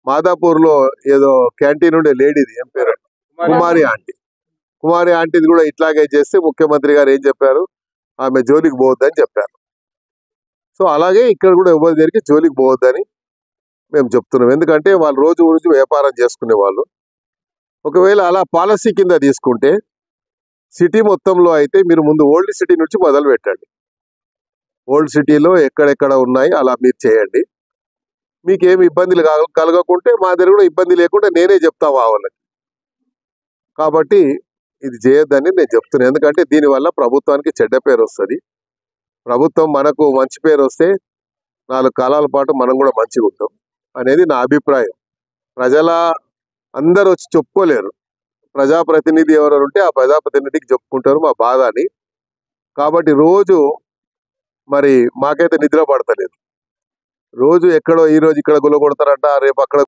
మాదాపూర్లో ఏదో క్యాంటీన్ ఉండే లేడీది ఏం పేరు, కుమారి ఆంటీ. కుమారి ఆంటీది కూడా ఇట్లాగే చేస్తే ముఖ్యమంత్రి గారు ఏం చెప్పారు, ఆమె జోలికి పోవద్దని చెప్పారు. సో అలాగే ఇక్కడ కూడా ఎవరి దగ్గరికి జోలికి పోవద్దని మేము చెప్తున్నాం. ఎందుకంటే వాళ్ళు రోజు రోజు వ్యాపారం చేసుకునే వాళ్ళు. ఒకవేళ అలా పాలసీ కింద తీసుకుంటే సిటీ మొత్తంలో అయితే మీరు ముందు ఓల్డ్ సిటీ నుంచి మొదలు పెట్టండి. ఓల్డ్ సిటీలో ఎక్కడెక్కడ ఉన్నాయి అలా మీరు చేయండి. మీకేమి ఇబ్బందులు కలగకుంటే మా దగ్గర కూడా ఇబ్బంది లేకుండా నేనే చెప్తా వాళ్ళకి. కాబట్టి ఇది చేయొద్దని నేను చెప్తున్నాను. ఎందుకంటే దీనివల్ల ప్రభుత్వానికి చెడ్డ పేరు వస్తుంది. ప్రభుత్వం మనకు మంచి పేరు వస్తే 4 కాలాల పాటు మనం కూడా మంచిగా ఉంటాం అనేది నా అభిప్రాయం. ప్రజల అందరూ వచ్చి చెప్పుకోలేరు. ప్రజాప్రతినిధి ఎవరు ఉంటే ఆ ప్రజాప్రతినిధికి చెప్పుకుంటారు మా బాధ అని. కాబట్టి రోజు మరి మాకైతే నిద్ర పడతలేదు. రోజు ఎక్కడో ఈ రోజు ఇక్కడ గుల్ల కొడతారంట, రేపు అక్కడ